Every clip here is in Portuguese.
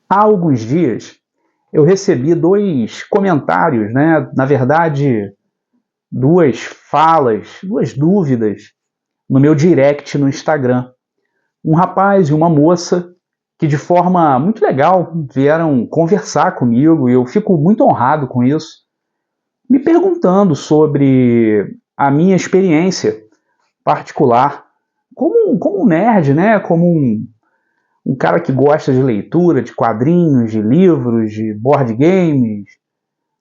Há alguns dias eu recebi dois comentários, né? Na verdade, duas falas, duas dúvidas no meu direct no Instagram. Um rapaz e uma moça que de forma muito legal vieram conversar comigo e eu fico muito honrado com isso, me perguntando sobre a minha experiência particular como um nerd, né? Como um cara que gosta de leitura, de quadrinhos, de livros, de board games.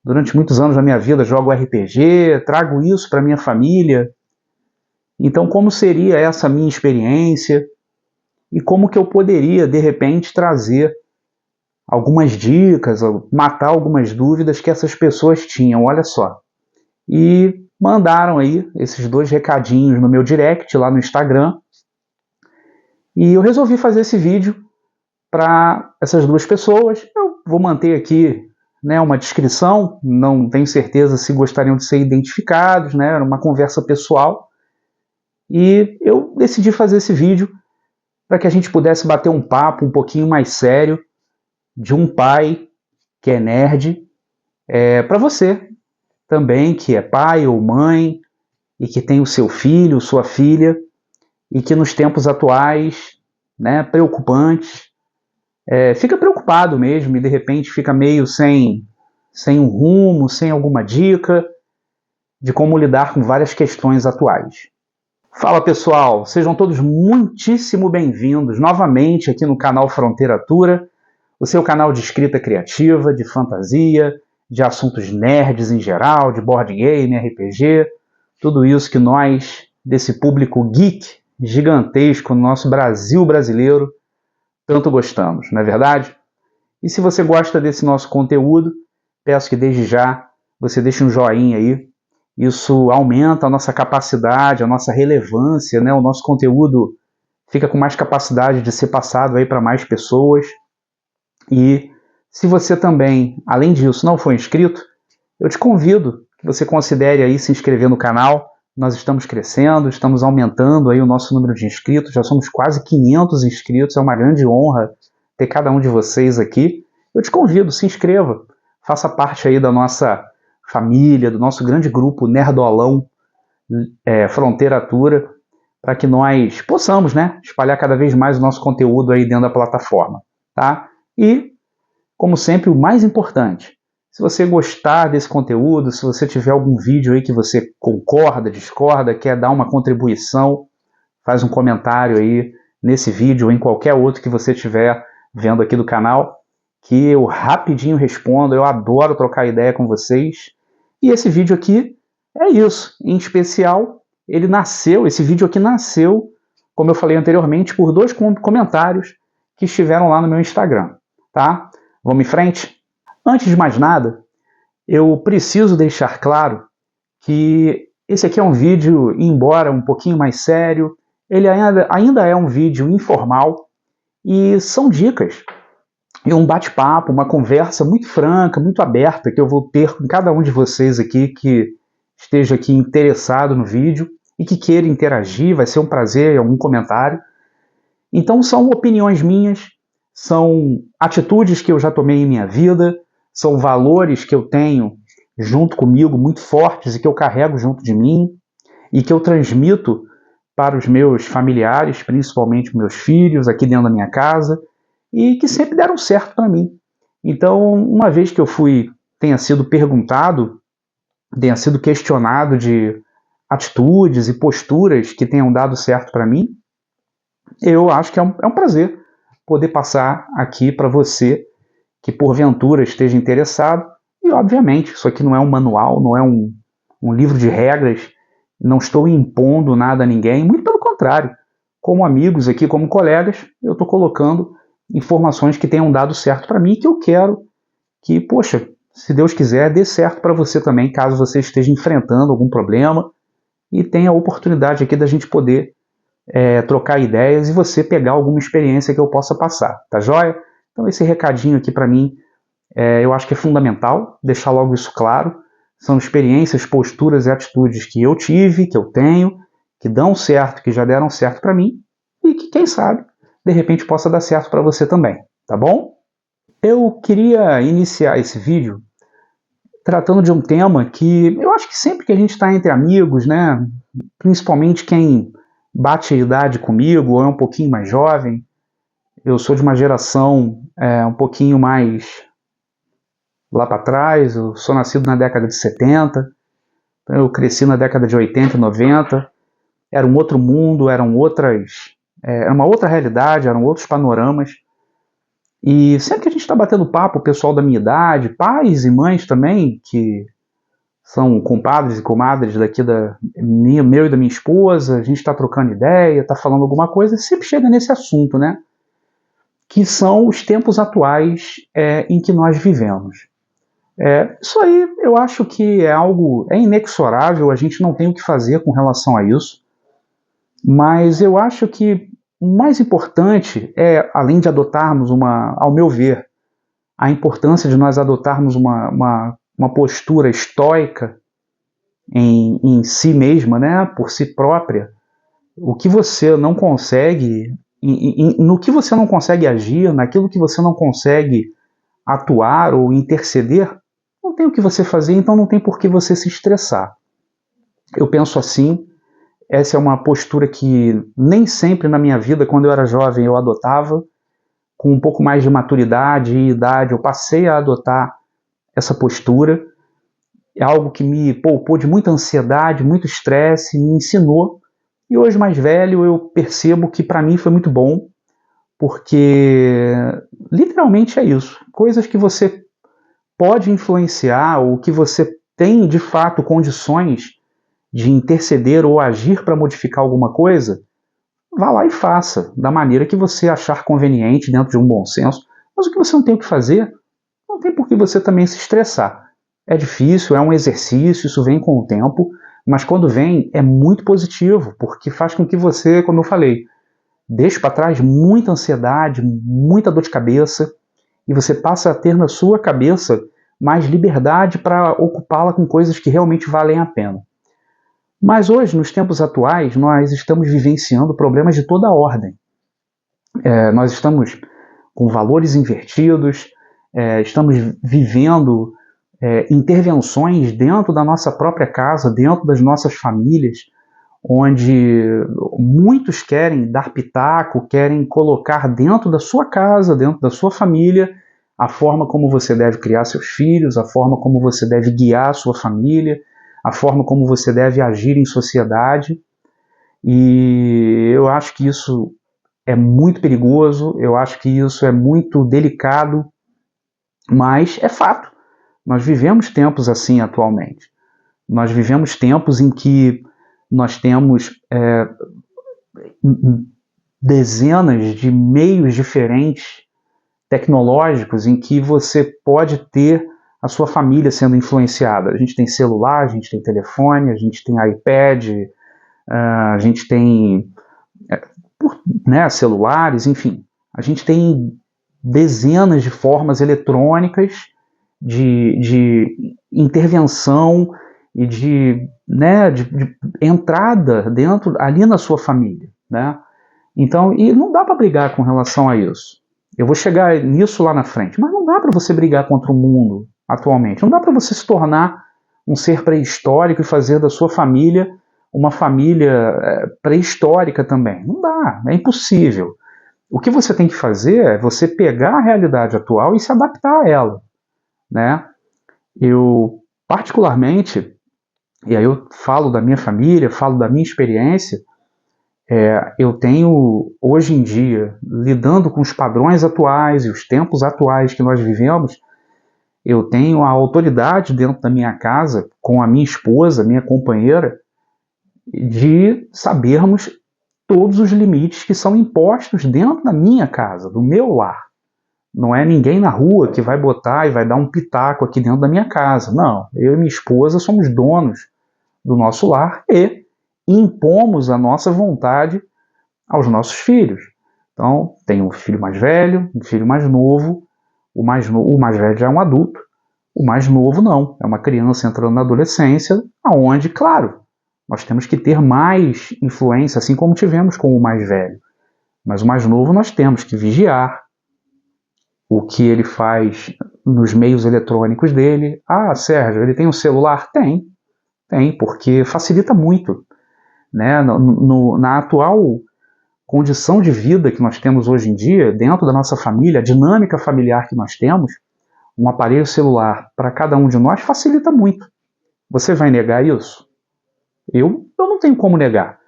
Durante muitos anos da minha vida jogo RPG, trago isso para minha família. Então, como seria essa minha experiência e como que eu poderia, de repente, trazer algumas dicas, matar algumas dúvidas que essas pessoas tinham, olha só. E mandaram aí esses dois recadinhos no meu direct lá no Instagram. E eu resolvi fazer esse vídeo para essas duas pessoas. Eu vou manter aqui, né, uma descrição, não tenho certeza se gostariam de ser identificados, né, era uma conversa pessoal. E eu decidi fazer esse vídeo para que a gente pudesse bater um papo um pouquinho mais sério de um pai que é nerd, para você também que é pai ou mãe e que tem o seu filho, sua filha, e que nos tempos atuais, né, preocupantes, fica preocupado mesmo e de repente fica meio sem um rumo, sem alguma dica de como lidar com várias questões atuais. Fala pessoal, sejam todos muitíssimo bem-vindos novamente aqui no canal Fronteiratura, o seu canal de escrita criativa, de fantasia, de assuntos nerds em geral, de board game, RPG, tudo isso que nós, desse público geek gigantesco no nosso Brasil brasileiro, tanto gostamos, não é verdade? E se você gosta desse nosso conteúdo, peço que desde já você deixe um joinha aí. Isso aumenta a nossa capacidade, a nossa relevância, né? O nosso conteúdo fica com mais capacidade de ser passado aí para mais pessoas. E se você também, além disso, não for inscrito, eu te convido que você considere aí se inscrever no canal. Nós estamos crescendo, estamos aumentando aí o nosso número de inscritos, já somos quase 500 inscritos, é uma grande honra ter cada um de vocês aqui. Eu te convido, se inscreva, faça parte aí da nossa família, do nosso grande grupo Nerdolão Fronteiratura, para que nós possamos, né, espalhar cada vez mais o nosso conteúdo aí dentro da plataforma, tá? E, como sempre, o mais importante, se você gostar desse conteúdo, se você tiver algum vídeo aí que você concorda, discorda, quer dar uma contribuição, faz um comentário aí nesse vídeo ou em qualquer outro que você estiver vendo aqui do canal, que eu rapidinho respondo, eu adoro trocar ideia com vocês. E esse vídeo aqui é isso, em especial, esse vídeo aqui nasceu, como eu falei anteriormente, por dois comentários que estiveram lá no meu Instagram, tá? Vamos em frente? Antes de mais nada, eu preciso deixar claro que esse aqui é um vídeo, embora um pouquinho mais sério, ele ainda é um vídeo informal e são dicas e um bate-papo, uma conversa muito franca, muito aberta que eu vou ter com cada um de vocês aqui que esteja aqui interessado no vídeo e que queira interagir, vai ser um prazer, algum comentário. Então são opiniões minhas, são atitudes que eu já tomei em minha vida, são valores que eu tenho junto comigo, muito fortes e que eu carrego junto de mim e que eu transmito para os meus familiares, principalmente meus filhos aqui dentro da minha casa, e que sempre deram certo para mim. Então, uma vez que eu tenha sido perguntado, tenha sido questionado de atitudes e posturas que tenham dado certo para mim, eu acho que é um prazer poder passar aqui para você que porventura esteja interessado. E, obviamente, isso aqui não é um manual, não é um livro de regras, não estou impondo nada a ninguém, muito pelo contrário. Como amigos aqui, como colegas, eu estou colocando informações que tenham dado certo para mim e que eu quero que, poxa, se Deus quiser, dê certo para você também, caso você esteja enfrentando algum problema e tenha a oportunidade aqui da gente poder trocar ideias e você pegar alguma experiência que eu possa passar, tá joia? Então esse recadinho aqui para mim, eu acho que é fundamental, deixar logo isso claro. São experiências, posturas e atitudes que eu tive, que eu tenho, que dão certo, que já deram certo para mim e que, quem sabe, de repente possa dar certo para você também, tá bom? Eu queria iniciar esse vídeo tratando de um tema que eu acho que sempre que a gente está entre amigos, né, principalmente quem bate a idade comigo ou é um pouquinho mais jovem, eu sou de uma geração um pouquinho mais lá para trás, eu sou nascido na década de 70, então eu cresci na década de 80 e 90, era um outro mundo, era uma outra realidade, eram outros panoramas. E sempre que a gente está batendo papo, o pessoal da minha idade, pais e mães também, que são compadres e comadres daqui meu e da minha esposa, a gente está trocando ideia, está falando alguma coisa, sempre chega nesse assunto, né? Que são os tempos atuais em que nós vivemos. Isso aí eu acho que é inexorável, a gente não tem o que fazer com relação a isso, mas eu acho que o mais importante além de adotarmos ao meu ver, a importância de nós adotarmos uma postura estoica em si mesma, né, por si própria, o que você não consegue, no que você não consegue agir, naquilo que você não consegue atuar ou interceder, não tem o que você fazer, então não tem por que você se estressar. Eu penso assim, essa é uma postura que nem sempre na minha vida, quando eu era jovem, eu adotava. Com um pouco mais de maturidade e idade, eu passei a adotar essa postura. É algo que me poupou de muita ansiedade, muito estresse, me ensinou. E hoje, mais velho, eu percebo que para mim foi muito bom, porque literalmente é isso. Coisas que você pode influenciar ou que você tem de fato condições de interceder ou agir para modificar alguma coisa, vá lá e faça, da maneira que você achar conveniente, dentro de um bom senso. Mas o que você não tem o que fazer, não tem por que você também se estressar. É difícil, é um exercício, isso vem com o tempo, mas quando vem é muito positivo, porque faz com que você, como eu falei, deixe para trás muita ansiedade, muita dor de cabeça, e você passa a ter na sua cabeça mais liberdade para ocupá-la com coisas que realmente valem a pena. Mas hoje, nos tempos atuais, nós estamos vivenciando problemas de toda a ordem. Nós estamos com valores invertidos, estamos vivendo intervenções dentro da nossa própria casa, dentro das nossas famílias, onde muitos querem dar pitaco, querem colocar dentro da sua casa, dentro da sua família, a forma como você deve criar seus filhos, a forma como você deve guiar a sua família, a forma como você deve agir em sociedade. E eu acho que isso é muito perigoso, eu acho que isso é muito delicado, mas é fato. Nós vivemos tempos assim atualmente. Nós vivemos tempos em que nós temos dezenas de meios diferentes tecnológicos em que você pode ter a sua família sendo influenciada. A gente tem celular, a gente tem telefone, a gente tem iPad, a gente tem celulares, enfim. A gente tem dezenas de formas eletrônicas de intervenção e de entrada dentro ali na sua família, né? Então, e não dá para brigar com relação a isso. Eu vou chegar nisso lá na frente, mas não dá para você brigar contra o mundo atualmente. Não dá para você se tornar um ser pré-histórico e fazer da sua família uma família pré-histórica também. Não dá, é impossível. O que você tem que fazer é você pegar a realidade atual e se adaptar a ela, né? Eu, particularmente, e aí eu falo da minha família, falo da minha experiência, eu tenho, hoje em dia, lidando com os padrões atuais e os tempos atuais que nós vivemos, eu tenho a autoridade dentro da minha casa, com a minha esposa, minha companheira, de sabermos todos os limites que são impostos dentro da minha casa, do meu lar. Não é ninguém na rua que vai botar e vai dar um pitaco aqui dentro da minha casa. Não, eu e minha esposa somos donos do nosso lar e impomos a nossa vontade aos nossos filhos. Então, tem um filho mais velho, um filho mais novo, o mais velho já é um adulto, o mais novo não, é uma criança entrando na adolescência, aonde, claro, nós temos que ter mais influência, assim como tivemos com o mais velho. Mas o mais novo nós temos que vigiar, o que ele faz nos meios eletrônicos dele. Ah, Sérgio, ele tem um celular? Tem, porque facilita muito, né? Na atual condição de vida que nós temos hoje em dia, dentro da nossa família, a dinâmica familiar que nós temos, um aparelho celular para cada um de nós facilita muito. Você vai negar isso? Eu não tenho como negar.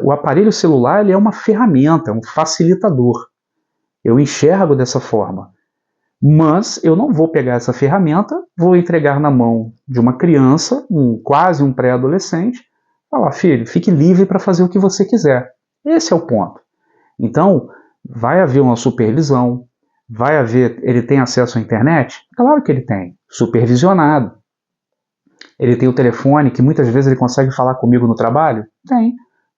O aparelho celular ele é uma ferramenta, um facilitador. Eu enxergo dessa forma. Mas eu não vou pegar essa ferramenta, vou entregar na mão de uma criança, quase um pré-adolescente, falar, filho, fique livre para fazer o que você quiser. Esse é o ponto. Então, vai haver uma supervisão, ele tem acesso à internet? Claro que ele tem, supervisionado. Ele tem o telefone que muitas vezes ele consegue falar comigo no trabalho? Tem.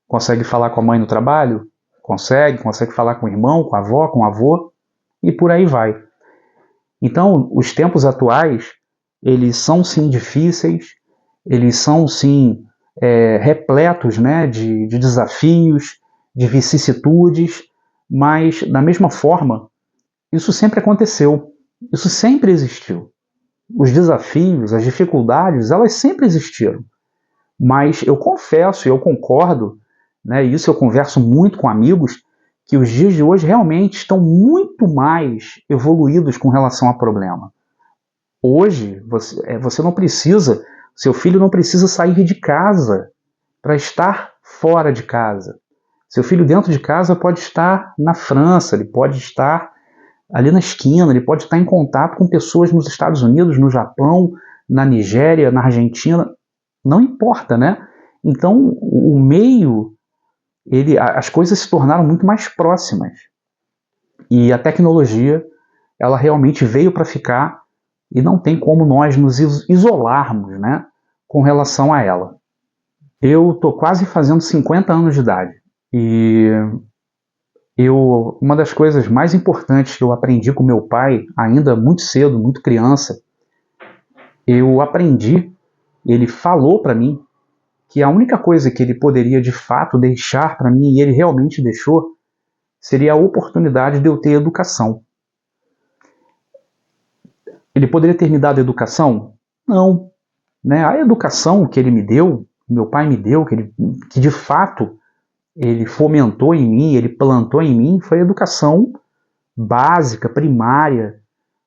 Consegue falar com a mãe no trabalho? Consegue falar com o irmão, com a avó, com o avô, e por aí vai. Então, os tempos atuais, eles são sim difíceis, eles são sim repletos, né, de desafios, de vicissitudes, mas da mesma forma, isso sempre aconteceu, isso sempre existiu. Os desafios, as dificuldades, elas sempre existiram. Mas eu confesso, eu concordo, né, isso eu converso muito com amigos, que os dias de hoje realmente estão muito mais evoluídos com relação ao problema. Hoje, você não precisa, seu filho não precisa sair de casa para estar fora de casa. Seu filho dentro de casa pode estar na França, ele pode estar ali na esquina, ele pode estar em contato com pessoas nos Estados Unidos, no Japão, na Nigéria, na Argentina, não importa, né? Então, o meio, as coisas se tornaram muito mais próximas. E a tecnologia, ela realmente veio para ficar e não tem como nós nos isolarmos, né, com relação a ela. Eu estou quase fazendo 50 anos de idade e uma das coisas mais importantes que eu aprendi com meu pai, ainda muito cedo, muito criança, eu aprendi, ele falou para mim que a única coisa que ele poderia de fato deixar para mim, e ele realmente deixou, seria a oportunidade de eu ter educação. Ele poderia ter me dado educação? Não. Né? A educação que ele me deu, meu pai me deu, que de fato ele fomentou em mim, ele plantou em mim, foi a educação básica, primária,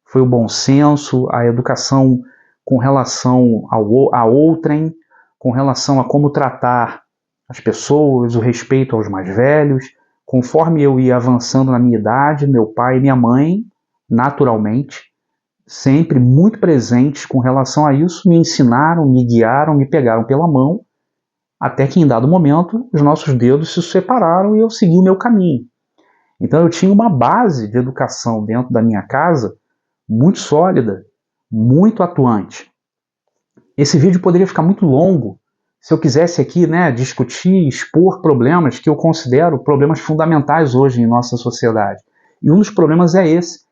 foi o bom senso, a educação com relação a outrem, com relação a como tratar as pessoas, o respeito aos mais velhos. Conforme eu ia avançando na minha idade, meu pai e minha mãe, naturalmente, sempre muito presentes com relação a isso, me ensinaram, me guiaram, me pegaram pela mão, até que em dado momento os nossos dedos se separaram e eu segui o meu caminho. Então eu tinha uma base de educação dentro da minha casa muito sólida, muito atuante. Esse vídeo poderia ficar muito longo se eu quisesse aqui, né, discutir, expor problemas que eu considero problemas fundamentais hoje em nossa sociedade. E um dos problemas é esse.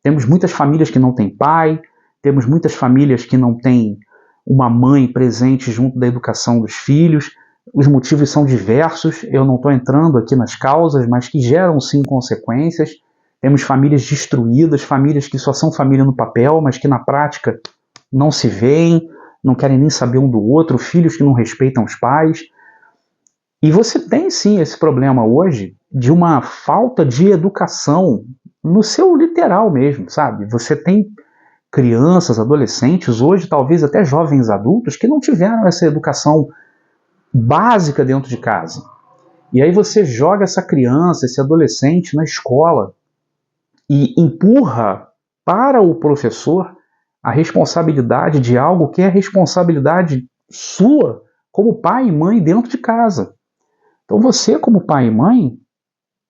Temos muitas famílias que não têm pai, temos muitas famílias que não têm uma mãe presente junto da educação dos filhos. Os motivos são diversos, eu não estou entrando aqui nas causas, mas que geram sim consequências. Temos famílias destruídas, famílias que só são família no papel, mas que na prática não se veem, não querem nem saber um do outro, filhos que não respeitam os pais. E você tem sim esse problema hoje de uma falta de educação no seu literal mesmo, sabe? Você tem crianças, adolescentes, hoje talvez até jovens adultos que não tiveram essa educação básica dentro de casa. E aí você joga essa criança, esse adolescente na escola e empurra para o professor a responsabilidade de algo que é responsabilidade sua como pai e mãe dentro de casa. Então você, como pai e mãe,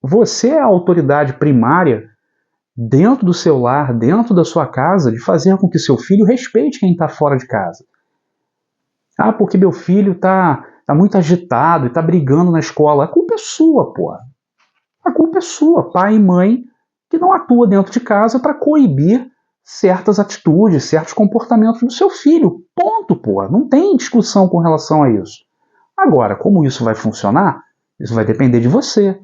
você é a autoridade primária dentro do seu lar, dentro da sua casa, de fazer com que seu filho respeite quem está fora de casa. Ah, porque meu filho está muito agitado e está brigando na escola. A culpa é sua, pô. A culpa é sua, pai e mãe, que não atua dentro de casa para coibir certas atitudes, certos comportamentos do seu filho. Ponto, pô. Não tem discussão com relação a isso. Agora, como isso vai funcionar? Isso vai depender de você.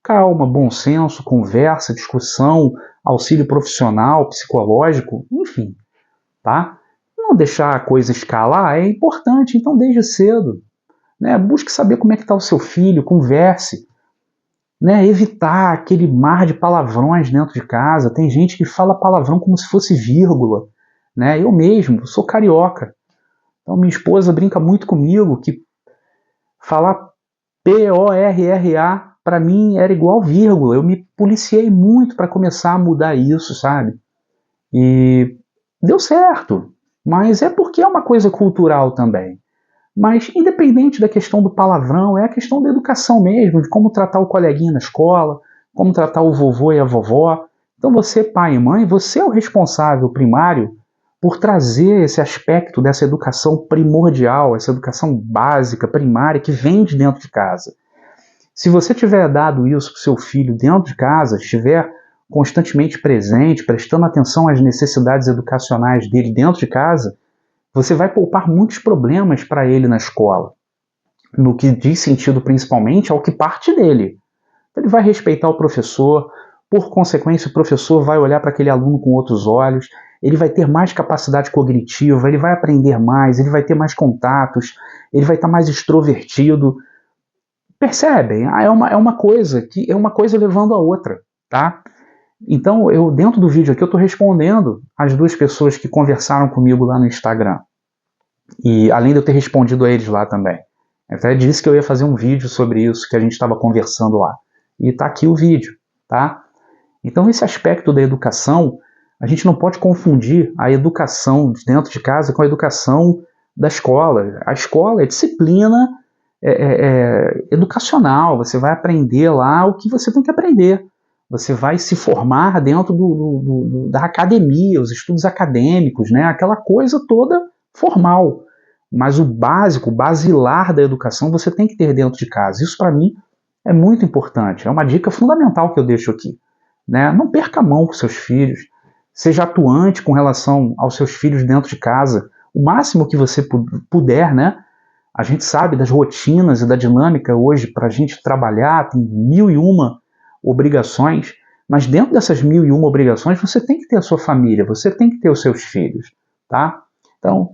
calma, bom senso, conversa, discussão, auxílio profissional, psicológico, enfim, tá? Não deixar a coisa escalar é importante, então desde cedo, né? Busque saber como é que está o seu filho, converse, né? Evitar aquele mar de palavrões dentro de casa. Tem gente que fala palavrão como se fosse vírgula, né? Eu mesmo, sou carioca, então minha esposa brinca muito comigo que falar PORRA para mim era igual vírgula. Eu me policiei muito para começar a mudar isso, sabe? E deu certo, mas é porque é uma coisa cultural também. Mas independente da questão do palavrão, é a questão da educação mesmo, de como tratar o coleguinha na escola, como tratar o vovô e a vovó. Então você, pai e mãe, você é o responsável primário por trazer esse aspecto dessa educação primordial, essa educação básica, primária, que vem de dentro de casa. Se você tiver dado isso para o seu filho dentro de casa, estiver constantemente presente, prestando atenção às necessidades educacionais dele dentro de casa, você vai poupar muitos problemas para ele na escola. No que diz sentido principalmente ao que parte dele. Ele vai respeitar o professor, por consequência o professor vai olhar para aquele aluno com outros olhos, ele vai ter mais capacidade cognitiva, ele vai aprender mais, ele vai ter mais contatos, ele vai estar mais extrovertido. Percebem? É uma coisa que é uma coisa levando a outra, tá? Então, eu dentro do vídeo aqui eu estou respondendo as duas pessoas que conversaram comigo lá no Instagram. E além de eu ter respondido a eles lá também. Eu até disse que eu ia fazer um vídeo sobre isso que a gente estava conversando lá. E tá aqui o vídeo, tá? Então esse aspecto da educação, a gente não pode confundir a educação de dentro de casa com a educação da escola. A escola é disciplina educacional, você vai aprender lá o que você tem que aprender. Você vai se formar dentro da academia, os estudos acadêmicos, né? Aquela coisa toda formal. Mas o básico, o basilar da educação você tem que ter dentro de casa. Isso para mim é muito importante. É uma dica fundamental que eu deixo aqui, né? Não perca a mão com seus filhos. Seja atuante com relação aos seus filhos dentro de casa. O máximo que você puder, né? A gente sabe das rotinas e da dinâmica hoje para a gente trabalhar, tem 1001 obrigações, mas dentro dessas 1001 obrigações você tem que ter a sua família, você tem que ter os seus filhos, tá? Então,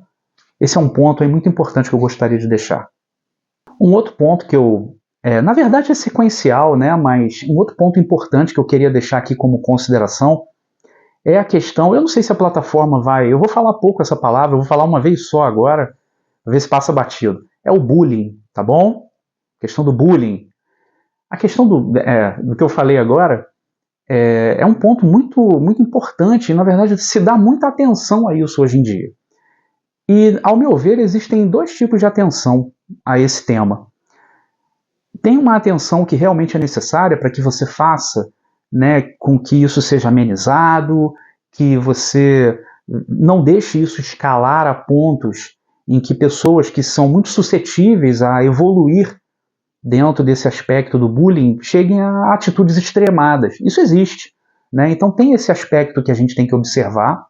esse é um ponto aí muito importante que eu gostaria de deixar. Um outro ponto que na verdade é sequencial, né? Mas um outro ponto importante que eu queria deixar aqui como consideração é a questão, eu não sei se a plataforma eu vou falar pouco essa palavra, eu vou falar uma vez só agora, ver se passa batido. É o bullying, tá bom? A questão do bullying. A questão do que eu falei agora é um ponto muito, muito importante e, na verdade, se dá muita atenção a isso hoje em dia. E, ao meu ver, existem dois tipos de atenção a esse tema. Tem uma atenção que realmente é necessária para que você faça, né, com que isso seja amenizado, que você não deixe isso escalar a pontos em que pessoas que são muito suscetíveis a evoluir dentro desse aspecto do bullying cheguem a atitudes extremadas. Isso existe, né? Então tem esse aspecto que a gente tem que observar,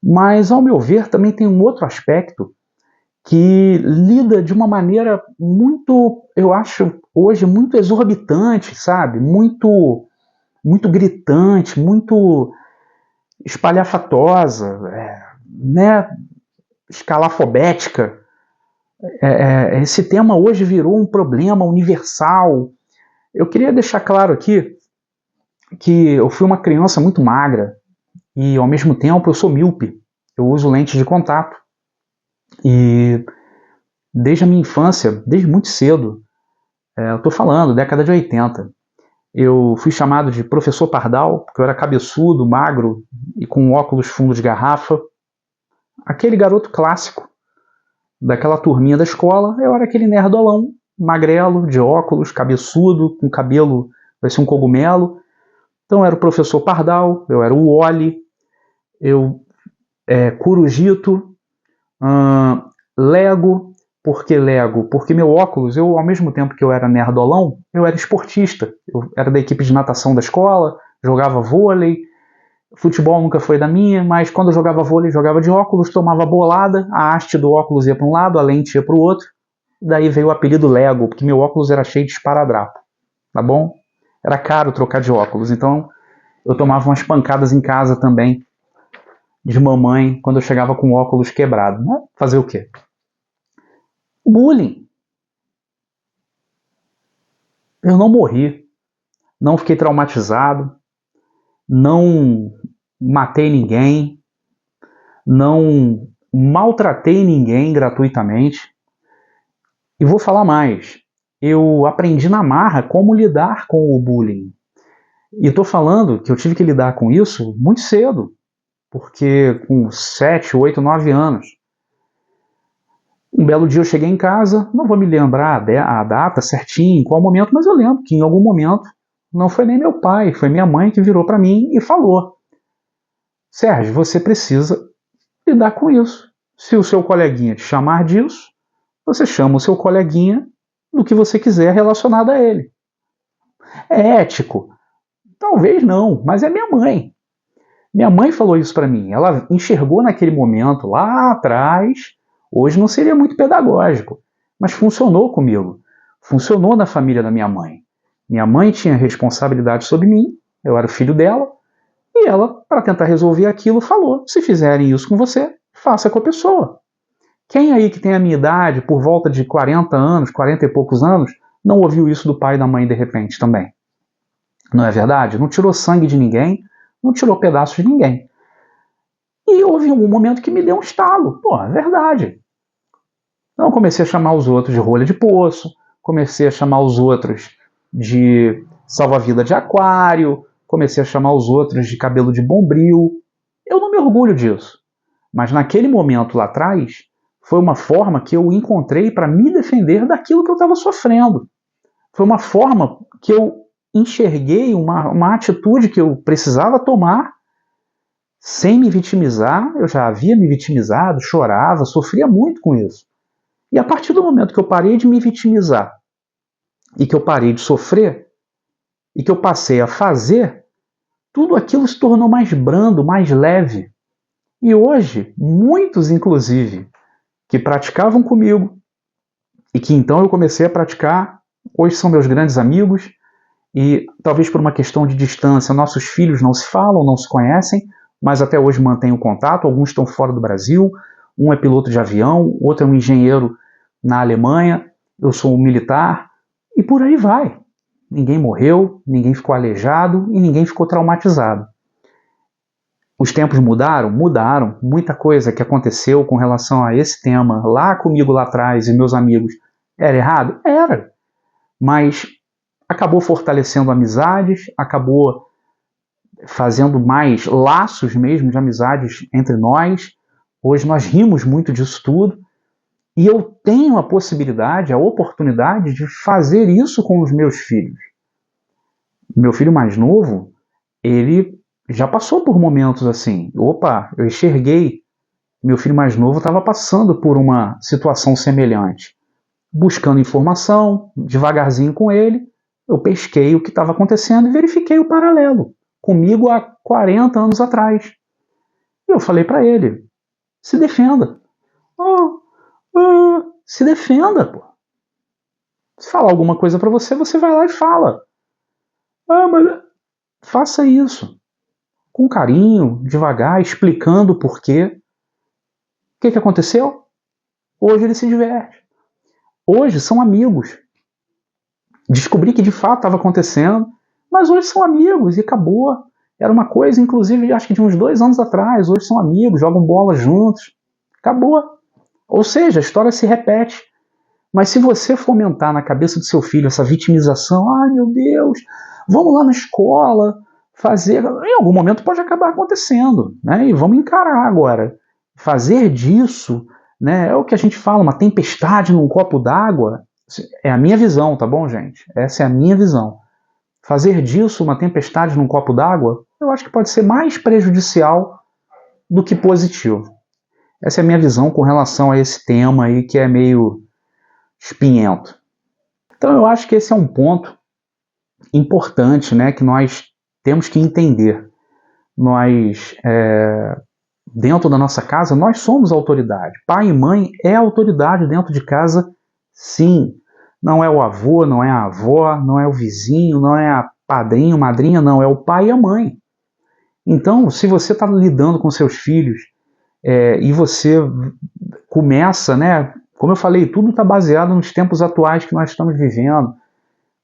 mas ao meu ver também tem um outro aspecto que lida de uma maneira muito, eu acho hoje muito exorbitante, sabe? Muito gritante, muito espalhafatosa, né? Escalafobética. Esse tema hoje virou um problema universal. Eu queria deixar claro aqui que eu fui uma criança muito magra e, ao mesmo tempo, eu sou míope. Eu uso lentes de contato. E desde a minha infância, desde muito cedo, eu estou falando, década de 80, eu fui chamado de professor pardal, porque eu era cabeçudo, magro e com óculos fundo de garrafa. Aquele garoto clássico daquela turminha da escola, eu era aquele nerdolão, magrelo, de óculos, cabeçudo, com cabelo, parecia um cogumelo. Então eu era o professor pardal, eu era o Wally, eu Curujito, Lego. Por que Lego? Porque meu óculos, ao mesmo tempo que eu era nerdolão, eu era esportista. Eu era da equipe de natação da escola, jogava vôlei, futebol nunca foi da minha, mas quando eu jogava vôlei, jogava de óculos, tomava bolada, a haste do óculos ia para um lado, a lente ia para o outro. Daí veio o apelido Lego, porque meu óculos era cheio de esparadrapo, tá bom? Era caro trocar de óculos, então eu tomava umas pancadas em casa também, de mamãe, quando eu chegava com o óculos quebrado. Né? Fazer o quê? Bullying. Eu não morri, não fiquei traumatizado, não matei ninguém, não maltratei ninguém gratuitamente. E vou falar mais. Eu aprendi na marra como lidar com o bullying. E estou falando que eu tive que lidar com isso muito cedo, porque com 7, 8, 9 anos. Um belo dia eu cheguei em casa, não vou me lembrar a data certinho, em qual momento, mas eu lembro que em algum momento não foi nem meu pai, foi minha mãe que virou para mim e falou: Sérgio, você precisa lidar com isso. Se o seu coleguinha te chamar disso, você chama o seu coleguinha do que você quiser relacionado a ele. É ético? Talvez não, mas é minha mãe. Minha mãe falou isso para mim. Ela enxergou naquele momento, lá atrás. Hoje não seria muito pedagógico, mas funcionou comigo. Funcionou na família da minha mãe. Minha mãe tinha responsabilidade sobre mim, eu era o filho dela, e ela, para tentar resolver aquilo, falou: se fizerem isso com você, faça com a pessoa. Quem aí que tem a minha idade, por volta de 40 anos, 40 e poucos anos, não ouviu isso do pai e da mãe de repente também? Não é verdade? Não tirou sangue de ninguém, não tirou pedaços de ninguém. E houve algum momento que me deu um estalo. Pô, é verdade. Então eu comecei a chamar os outros de rolha de poço, comecei a chamar os outros de salva-vida de aquário, comecei a chamar os outros de cabelo de bombril. Eu não me orgulho disso. Mas naquele momento lá atrás, foi uma forma que eu encontrei para me defender daquilo que eu estava sofrendo. Foi uma forma que eu enxerguei uma atitude que eu precisava tomar sem me vitimizar. Eu já havia me vitimizado, chorava, sofria muito com isso. E a partir do momento que eu parei de me vitimizar e que eu parei de sofrer e que eu passei a fazer, tudo aquilo se tornou mais brando, mais leve. E hoje, muitos inclusive, que praticavam comigo e que então eu comecei a praticar, hoje são meus grandes amigos e talvez por uma questão de distância, nossos filhos não se falam, não se conhecem, mas até hoje mantêm o contato. Alguns estão fora do Brasil, um é piloto de avião, outro é um engenheiro na Alemanha, eu sou um militar, e por aí vai. Ninguém morreu, ninguém ficou aleijado e ninguém ficou traumatizado. Os tempos mudaram? Mudaram. Muita coisa que aconteceu com relação a esse tema lá comigo lá atrás e meus amigos era errado? Era. Mas acabou fortalecendo amizades, acabou fazendo mais laços mesmo de amizades entre nós. Hoje nós rimos muito disso tudo. E eu tenho a possibilidade, a oportunidade de fazer isso com os meus filhos. Meu filho mais novo, ele já passou por momentos assim. Opa, eu enxerguei. Meu filho mais novo estava passando por uma situação semelhante. Buscando informação, devagarzinho com ele, eu pesquei o que estava acontecendo e verifiquei o paralelo. Comigo há 40 anos atrás. E eu falei para ele, se defenda. Se defenda, pô. Se falar alguma coisa para você, você vai lá e fala. Mas faça isso. Com carinho, devagar, explicando o porquê. O que aconteceu? Hoje ele se diverte. Hoje são amigos. Descobri que de fato estava acontecendo, mas hoje são amigos e acabou. Era uma coisa, inclusive, acho que de uns 2 anos atrás. Hoje são amigos, jogam bola juntos. Acabou. Ou seja, a história se repete. Mas se você fomentar na cabeça do seu filho essa vitimização, ai meu Deus, vamos lá na escola, fazer. Em algum momento pode acabar acontecendo, né? E vamos encarar agora. Fazer disso, né, é o que a gente fala, uma tempestade num copo d'água. É a minha visão, tá bom, gente? Essa é a minha visão. Fazer disso uma tempestade num copo d'água, eu acho que pode ser mais prejudicial do que positivo. Essa é a minha visão com relação a esse tema aí que é meio espinhento. Então eu acho que esse é um ponto importante, né, que nós temos que entender. Nós, dentro da nossa casa, nós somos autoridade. Pai e mãe é autoridade dentro de casa, sim. Não é o avô, não é a avó, não é o vizinho, não é a padrinho, madrinha, não, é o pai e a mãe. Então, se você está lidando com seus filhos e você começa, né, como eu falei, tudo está baseado nos tempos atuais que nós estamos vivendo.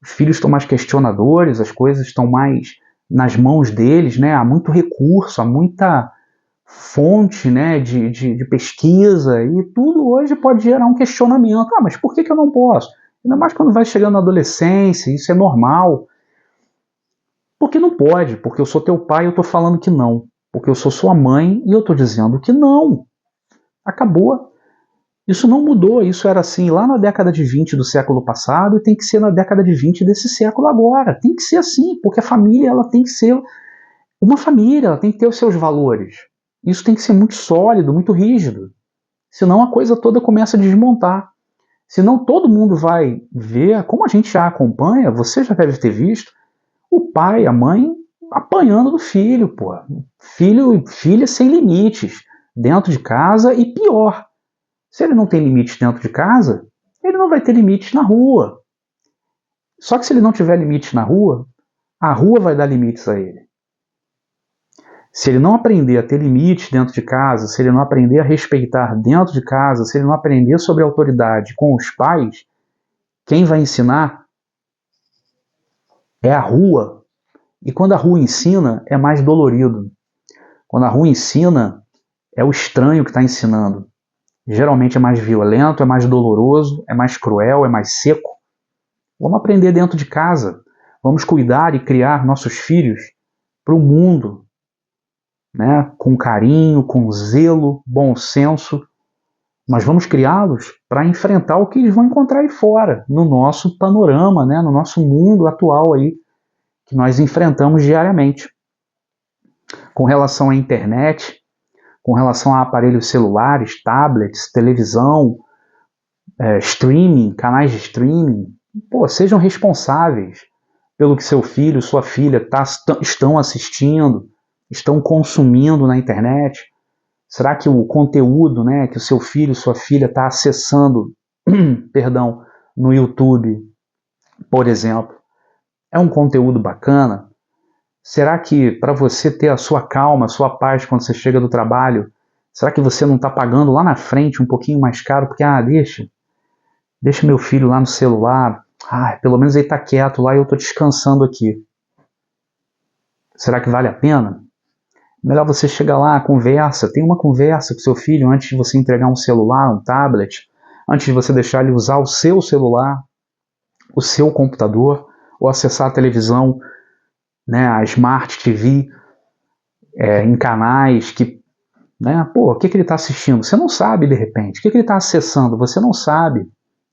Os filhos estão mais questionadores, as coisas estão mais nas mãos deles, né? Há muito recurso, há muita fonte, né, de pesquisa, e tudo hoje pode gerar um questionamento. Mas por que eu não posso? Ainda mais quando vai chegando na adolescência, isso é normal. Porque não pode, porque eu sou teu pai e eu estou falando que não. Porque eu sou sua mãe e eu estou dizendo que não. Acabou. Isso não mudou, isso era assim lá na década de 20 do século passado e tem que ser na década de 20 desse século agora. Tem que ser assim, porque a família ela tem que ser uma família, ela tem que ter os seus valores. Isso tem que ser muito sólido, muito rígido. Senão a coisa toda começa a desmontar. Senão todo mundo vai ver, como a gente já acompanha, você já deve ter visto, o pai, a mãe apanhando do filho, pô. Filho e filha sem limites, dentro de casa e pior. Se ele não tem limites dentro de casa, ele não vai ter limites na rua. Só que se ele não tiver limites na rua, a rua vai dar limites a ele. Se ele não aprender a ter limites dentro de casa, se ele não aprender a respeitar dentro de casa, se ele não aprender sobre a autoridade com os pais, quem vai ensinar é a rua. E quando a rua ensina, é mais dolorido. Quando a rua ensina, é o estranho que está ensinando. Geralmente é mais violento, é mais doloroso, é mais cruel, é mais seco. Vamos aprender dentro de casa. Vamos cuidar e criar nossos filhos para o mundo, né? Com carinho, com zelo, bom senso. Mas vamos criá-los para enfrentar o que eles vão encontrar aí fora, no nosso panorama, né? No nosso mundo atual aí, que nós enfrentamos diariamente. Com relação à internet, com relação a aparelhos celulares, tablets, televisão, streaming, canais de streaming, sejam responsáveis pelo que seu filho, sua filha estão assistindo, estão consumindo na internet. Será que o conteúdo, né, que o seu filho, sua filha está acessando, perdão, no YouTube, por exemplo, é um conteúdo bacana? Será que para você ter a sua calma, a sua paz quando você chega do trabalho, será que você não está pagando lá na frente um pouquinho mais caro? Porque, deixa meu filho lá no celular, pelo menos ele está quieto lá e eu estou descansando aqui. Será que vale a pena? Melhor você chegar lá, conversa, tem uma conversa com seu filho antes de você entregar um celular, um tablet, antes de você deixar ele usar o seu celular, o seu computador, ou acessar a televisão, né, a Smart TV, em canais que, né, o que ele está assistindo? Você não sabe de repente. O que ele está acessando? Você não sabe.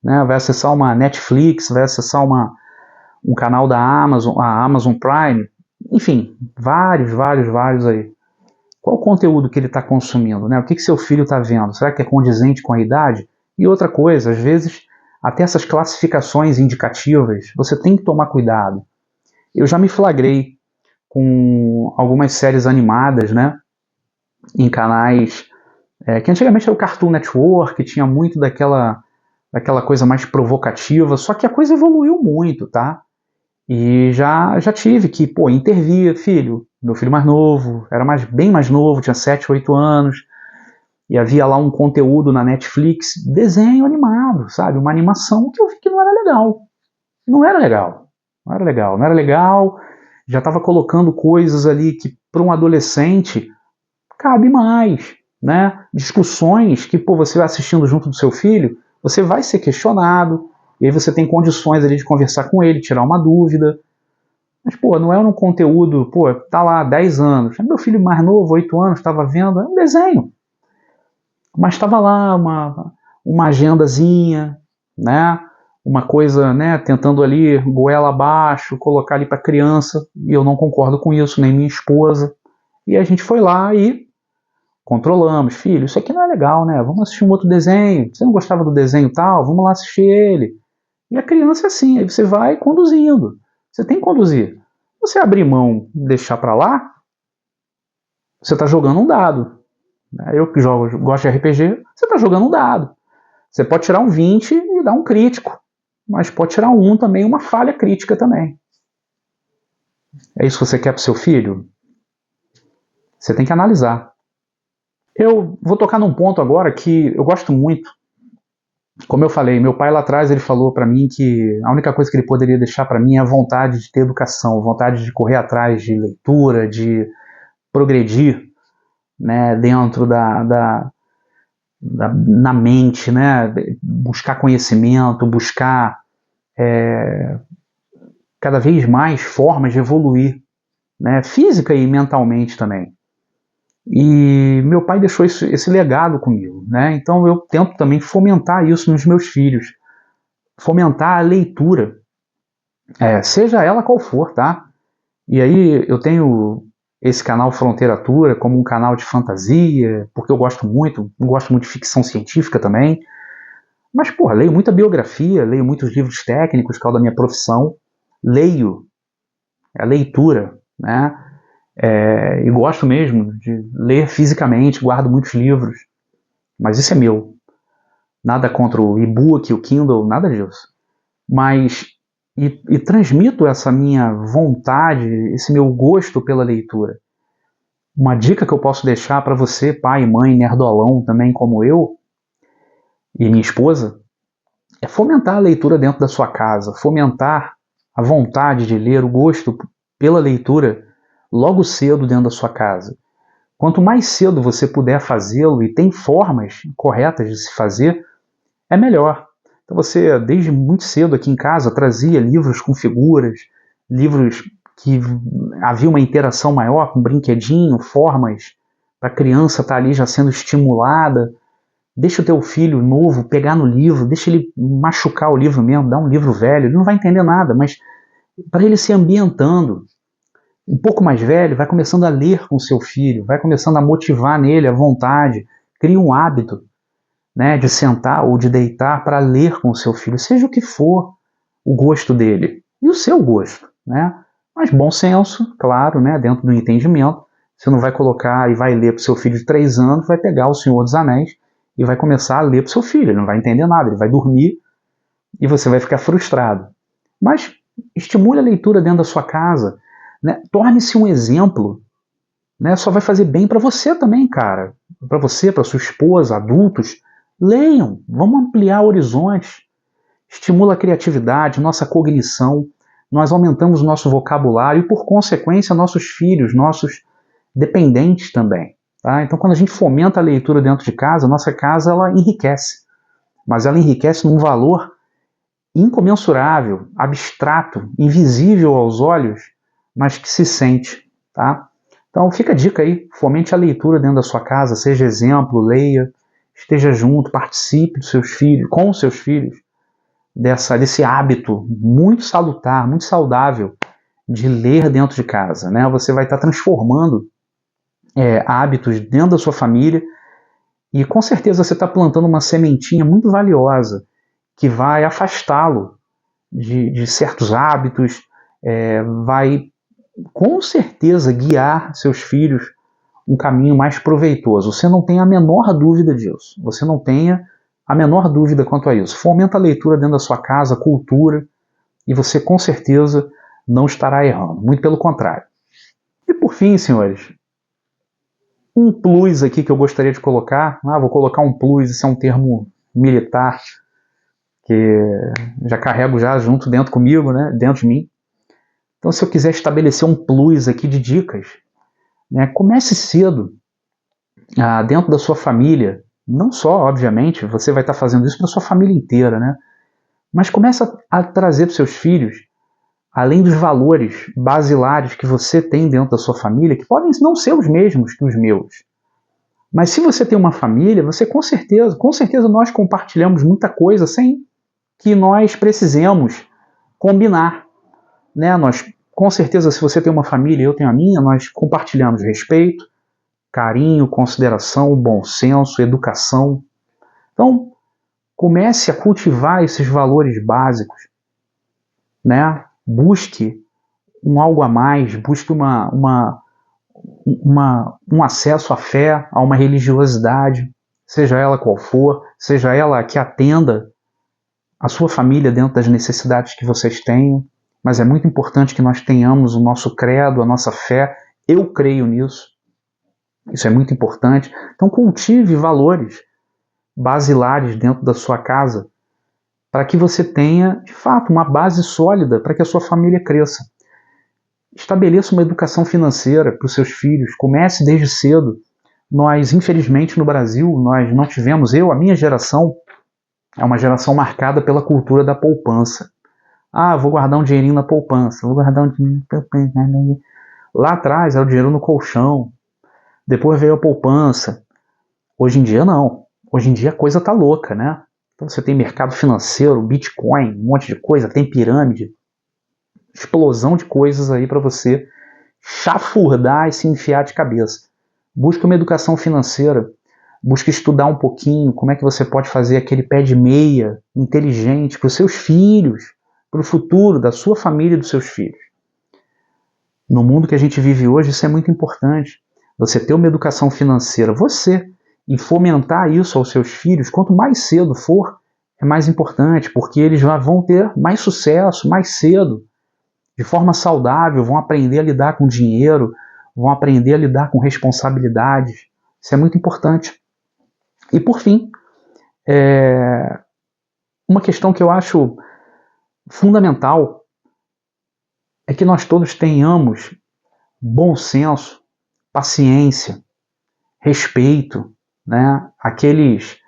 Né? Vai acessar uma Netflix, vai acessar um canal da Amazon, a Amazon Prime, enfim, vários aí. Qual o conteúdo que ele está consumindo? Né? O que seu filho está vendo? Será que é condizente com a idade? E outra coisa, às vezes, até essas classificações indicativas, você tem que tomar cuidado. Eu já me flagrei com algumas séries animadas, né, em canais que antigamente era o Cartoon Network, que tinha muito daquela coisa mais provocativa, só que a coisa evoluiu muito, tá? E já tive que, intervir, meu filho mais novo, era bem mais novo, tinha 7, 8 anos, e havia lá um conteúdo na Netflix, desenho animado, sabe? Uma animação que eu vi que não era legal. Não era legal, já estava colocando coisas ali que para um adolescente cabe mais, né? Discussões que, você vai assistindo junto do seu filho, você vai ser questionado, e aí você tem condições ali de conversar com ele, tirar uma dúvida. Mas, não é um conteúdo, tá lá 10 anos. Meu filho mais novo, 8 anos, estava vendo, é um desenho. Mas estava lá uma agendazinha, né? Uma coisa, né, tentando ali, goela abaixo, colocar ali para criança, e eu não concordo com isso, nem minha esposa. E a gente foi lá e controlamos. Filho, isso aqui não é legal, né? Vamos assistir um outro desenho. Você não gostava do desenho tal? Vamos lá assistir ele. E a criança é assim, aí você vai conduzindo. Você tem que conduzir. Você abrir mão e deixar para lá, você está jogando um dado. Eu que gosto de RPG, você está jogando um dado. Você pode tirar um 20 e dar um crítico. Mas pode tirar um também, uma falha crítica também. É isso que você quer para o seu filho? Você tem que analisar. Eu vou tocar num ponto agora que eu gosto muito. Como eu falei, meu pai lá atrás ele falou para mim que a única coisa que ele poderia deixar para mim é a vontade de ter educação, vontade de correr atrás de leitura, de progredir, né, dentro na mente, né, buscar conhecimento, buscar cada vez mais formas de evoluir, né, física e mentalmente também. E meu pai deixou esse legado comigo, né? Então eu tento também fomentar isso nos meus filhos, fomentar a leitura, seja ela qual for, tá? E aí eu tenho esse canal Fronteiratura como um canal de fantasia, porque eu gosto muito de ficção científica também. Mas, porra, leio muita biografia, leio muitos livros técnicos, que é o da minha profissão. Leio, a leitura, né? E gosto mesmo de ler fisicamente, guardo muitos livros. Mas isso é meu. Nada contra o e-book, o Kindle, nada disso. Mas, e transmito essa minha vontade, esse meu gosto pela leitura. Uma dica que eu posso deixar para você, pai e mãe, nerdolão também como eu, e minha esposa, é fomentar a leitura dentro da sua casa, fomentar a vontade de ler, o gosto pela leitura logo cedo dentro da sua casa. Quanto mais cedo você puder fazê-lo, e tem formas corretas de se fazer, é melhor. Então você, desde muito cedo aqui em casa, trazia livros com figuras, livros que havia uma interação maior, com brinquedinho, formas para a criança estar ali já sendo estimulada. Deixa o teu filho novo pegar no livro, deixa ele machucar o livro mesmo, dá um livro velho, ele não vai entender nada, mas para ele se ambientando. Um pouco mais velho, vai começando a ler com o seu filho, vai começando a motivar nele a vontade, cria um hábito, né, de sentar ou de deitar para ler com o seu filho, seja o que for o gosto dele e o seu gosto, né? Mas bom senso, claro, né, dentro do entendimento. Você não vai colocar e vai ler para o seu filho de 3 anos, vai pegar o Senhor dos Anéis e vai começar a ler para o seu filho. Ele não vai entender nada, ele vai dormir e você vai ficar frustrado. Mas estimule a leitura dentro da sua casa, né? Torne-se um exemplo, né? Só vai fazer bem para você também, cara. Para você, para sua esposa, adultos. Leiam, vamos ampliar horizontes. Estimula a criatividade, nossa cognição. Nós aumentamos o nosso vocabulário e, por consequência, nossos filhos, nossos dependentes também. Tá? Então, quando a gente fomenta a leitura dentro de casa, nossa casa ela enriquece. Mas ela enriquece num valor incomensurável, abstrato, invisível aos olhos, mas que se sente. Tá? Então fica a dica aí, fomente a leitura dentro da sua casa, seja exemplo, leia, esteja junto, participe dos seus filhos, com os seus filhos, desse hábito muito salutar, muito saudável de ler dentro de casa. Né? Você vai estar transformando hábitos dentro da sua família e com certeza você está plantando uma sementinha muito valiosa que vai afastá-lo de certos hábitos, vai com certeza guiar seus filhos um caminho mais proveitoso. Você não tem a menor dúvida disso. Você não tenha a menor dúvida quanto a isso. Fomenta a leitura dentro da sua casa, cultura, e você com certeza não estará errando. Muito pelo contrário. E por fim, senhores, um plus aqui que eu gostaria de colocar. Vou colocar um plus, isso é um termo militar que já carrego já junto dentro comigo, né, dentro de mim. Então, se eu quiser estabelecer um plus aqui de dicas, né, comece cedo, dentro da sua família. Não só, obviamente, você vai estar fazendo isso para a sua família inteira, né? Mas comece a trazer para os seus filhos, além dos valores basilares que você tem dentro da sua família, que podem não ser os mesmos que os meus. Mas se você tem uma família, você com certeza nós compartilhamos muita coisa sem que nós precisemos combinar, né? Nós, com certeza, se você tem uma família e eu tenho a minha, nós compartilhamos respeito, carinho, consideração, bom senso, educação. Então, comece a cultivar esses valores básicos, né? Busque um algo a mais, busque um acesso à fé, a uma religiosidade, seja ela qual for, seja ela que atenda a sua família dentro das necessidades que vocês tenham. mas é muito importante que nós tenhamos o nosso credo, a nossa fé. Eu creio nisso. Isso é muito importante. Então cultive valores basilares dentro da sua casa para que você tenha, de fato, uma base sólida para que a sua família cresça. Estabeleça uma educação financeira para os seus filhos. Comece desde cedo. Nós, infelizmente, no Brasil, nós não tivemos, a minha geração, é uma geração marcada pela cultura da poupança. Ah, vou guardar um dinheirinho na poupança, vou guardar um dinheirinho na poupança. Lá atrás era o dinheiro no colchão, depois veio a poupança. Hoje em dia não. Hoje em dia a coisa tá louca, né? Então você tem mercado financeiro, Bitcoin, um monte de coisa, tem pirâmide, explosão de coisas aí para você chafurdar e se enfiar de cabeça. Busque uma educação financeira, busque estudar um pouquinho como é que você pode fazer aquele pé de meia inteligente para os seus filhos, para o futuro da sua família e dos seus filhos. No mundo que a gente vive hoje, isso é muito importante. Você ter uma educação financeira, e fomentar isso aos seus filhos, quanto mais cedo for, é mais importante, porque eles já vão ter mais sucesso, mais cedo, de forma saudável, vão aprender a lidar com dinheiro, vão aprender a lidar com responsabilidades. Isso é muito importante. E por fim, uma questão que eu acho fundamental é que nós todos tenhamos bom senso, paciência, respeito, né? Aqueles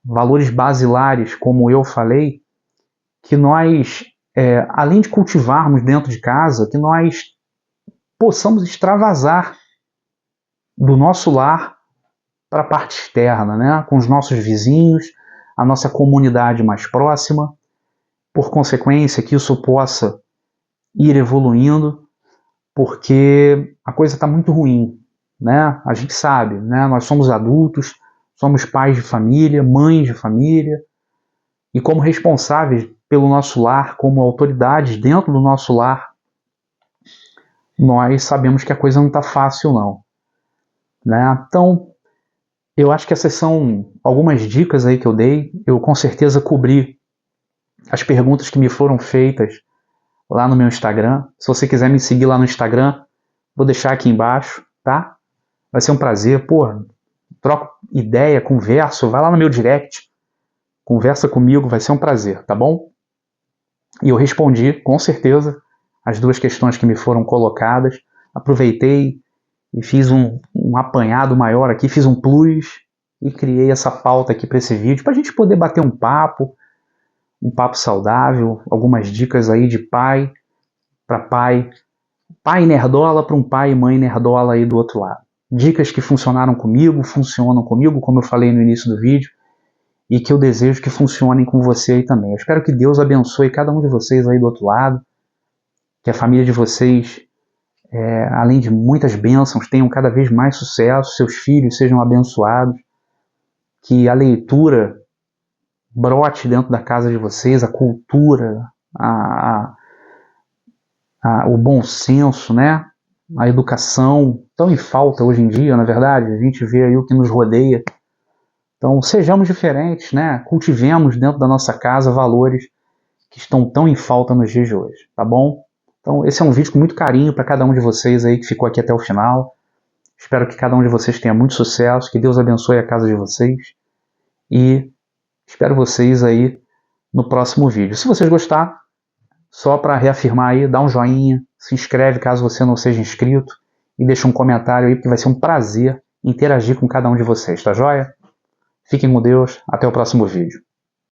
valores basilares, como eu falei, que nós, além de cultivarmos dentro de casa, que nós possamos extravasar do nosso lar para a parte externa, né? Com os nossos vizinhos, a nossa comunidade mais próxima, por consequência que isso possa ir evoluindo, porque a coisa está muito ruim, né? A gente sabe, né? Nós somos adultos, somos pais de família, mães de família, e como responsáveis pelo nosso lar, como autoridades dentro do nosso lar, nós sabemos que a coisa não está fácil não, né? Então, eu acho que essas são algumas dicas aí que eu dei. Eu com certeza cobri as perguntas que me foram feitas lá no meu Instagram. Se você quiser me seguir lá no Instagram, vou deixar aqui embaixo, tá? Vai ser um prazer, troco ideia, converso, vai lá no meu direct, conversa comigo, vai ser um prazer, tá bom? E eu respondi, com certeza, as duas questões que me foram colocadas. Aproveitei e fiz um apanhado maior aqui, fiz um plus e criei essa pauta aqui para esse vídeo, para a gente poder bater um papo saudável, algumas dicas aí de pai para pai nerdola para um pai e mãe nerdola aí do outro lado. Dicas que funcionaram comigo, funcionam comigo, como eu falei no início do vídeo, e que eu desejo que funcionem com você aí também. Eu espero que Deus abençoe cada um de vocês aí do outro lado, que a família de vocês, além de muitas bênçãos, tenham cada vez mais sucesso, seus filhos sejam abençoados, que a leitura brote dentro da casa de vocês, a cultura, o bom senso, né? A educação, tão em falta hoje em dia, na verdade, a gente vê aí o que nos rodeia. Então, sejamos diferentes, né? Cultivemos dentro da nossa casa valores que estão tão em falta nos dias de hoje, tá bom? Então, esse é um vídeo com muito carinho para cada um de vocês aí que ficou aqui até o final. Espero que cada um de vocês tenha muito sucesso, que Deus abençoe a casa de vocês e espero vocês aí no próximo vídeo. Se vocês gostaram, só para reafirmar aí, dá um joinha, se inscreve caso você não seja inscrito e deixa um comentário aí, porque vai ser um prazer interagir com cada um de vocês, tá joia? Fiquem com Deus, até o próximo vídeo.